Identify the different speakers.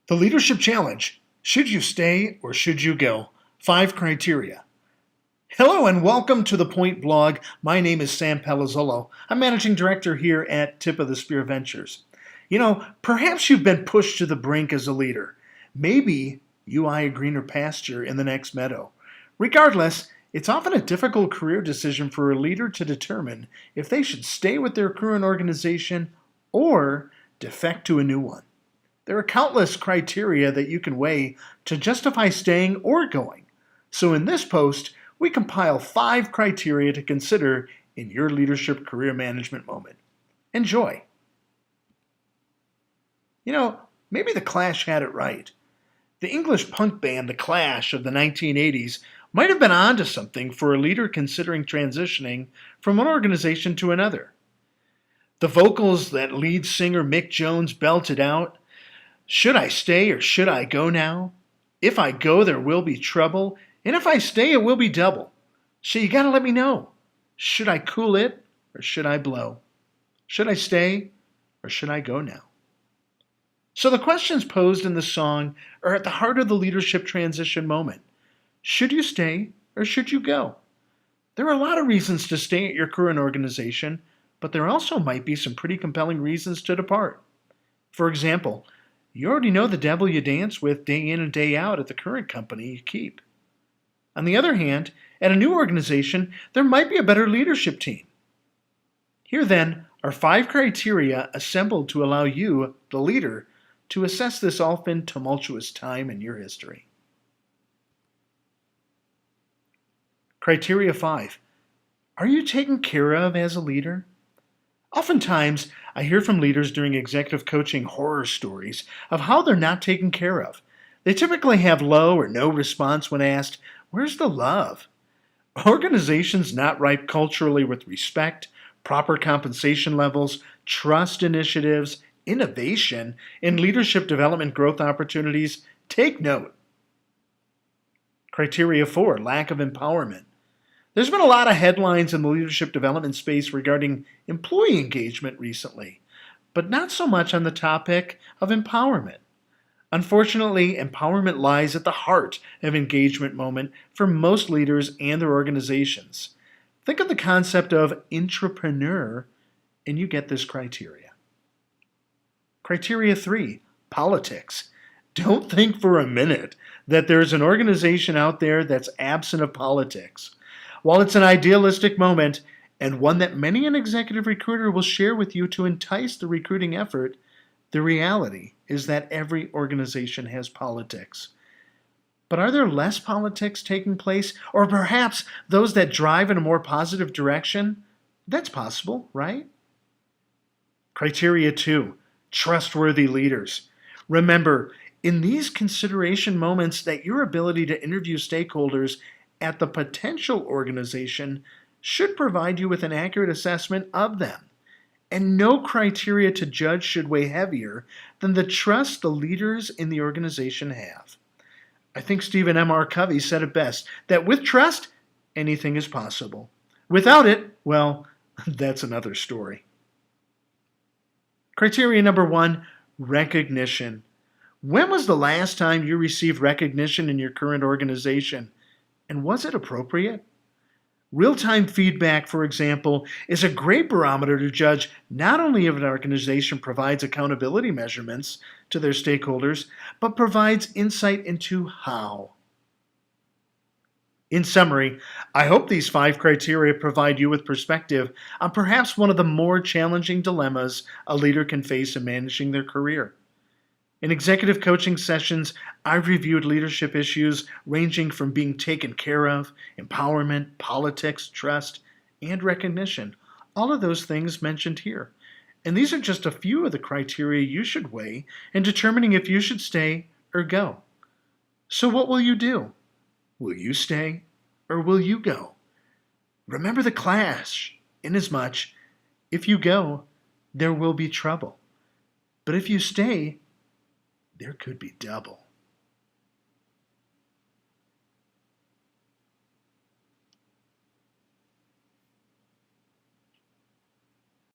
Speaker 1: The Leadership Challenge. Should you stay or should you go? 5 criteria. Hello and welcome to the Point blog. My name is Sam Palazzolo. I'm managing director here at Tip of the Spear Ventures. Perhaps you've been pushed to the brink as a leader. Maybe you eye a greener pasture in the next meadow. Regardless, it's often a difficult career decision for a leader to determine if they should stay with their current organization or defect to a new one. There are countless criteria that you can weigh to justify staying or going. So in this post, we compile 5 criteria to consider in your leadership career management moment. Enjoy. Maybe The Clash had it right. The English punk band The Clash of the 1980s might have been onto something for a leader considering transitioning from one organization to another. The vocals that lead singer Mick Jones belted out, "Should I stay or should I go now? If I go, there will be trouble, and if I stay, it will be double. So you gotta let me know. Should I cool it or should I blow? Should I stay or should I go now?" So the questions posed in the song are at the heart of the leadership transition moment. Should you stay or should you go? There are a lot of reasons to stay at your current organization, but there also might be some pretty compelling reasons to depart. For example, you already know the devil you dance with day in and day out at the current company you keep. On the other hand, at a new organization, there might be a better leadership team. Here then are 5 criteria assembled to allow you, the leader, to assess this often tumultuous time in your history. Criteria 5. Are you taken care of as a leader? Oftentimes, I hear from leaders during executive coaching horror stories of how they're not taken care of. They typically have low or no response when asked, "Where's the love?" Organizations not ripe culturally with respect, proper compensation levels, trust initiatives, innovation, and leadership development growth opportunities take note. Criteria 4, lack of empowerment. There's been a lot of headlines in the leadership development space regarding employee engagement recently, but not so much on the topic of empowerment. Unfortunately, empowerment lies at the heart of engagement moment for most leaders and their organizations. Think of the concept of intrapreneur, and you get this criteria. Criteria 3, politics. Don't think for a minute that there's an organization out there that's absent of politics. While it's an idealistic moment, and one that many an executive recruiter will share with you to entice the recruiting effort, the reality is that every organization has politics. But are there less politics taking place, or perhaps those that drive in a more positive direction? That's possible, right? Criteria 2, trustworthy leaders. Remember, in these consideration moments, that your ability to interview stakeholders at the potential organization should provide you with an accurate assessment of them. And no criteria to judge should weigh heavier than the trust the leaders in the organization have. I think Stephen M.R. Covey said it best, that with trust, anything is possible. Without it, well, that's another story. Criteria number 1, recognition. When was the last time you received recognition in your current organization? And was it appropriate? Real-time feedback, for example, is a great barometer to judge not only if an organization provides accountability measurements to their stakeholders, but provides insight into how. In summary, I hope these 5 criteria provide you with perspective on perhaps one of the more challenging dilemmas a leader can face in managing their career. In executive coaching sessions, I've reviewed leadership issues ranging from being taken care of, empowerment, politics, trust, and recognition. All of those things mentioned here. And these are just a few of the criteria you should weigh in determining if you should stay or go. So what will you do? Will you stay or will you go? Remember the clash, inasmuch, if you go, there will be trouble. But if you stay, there could be double.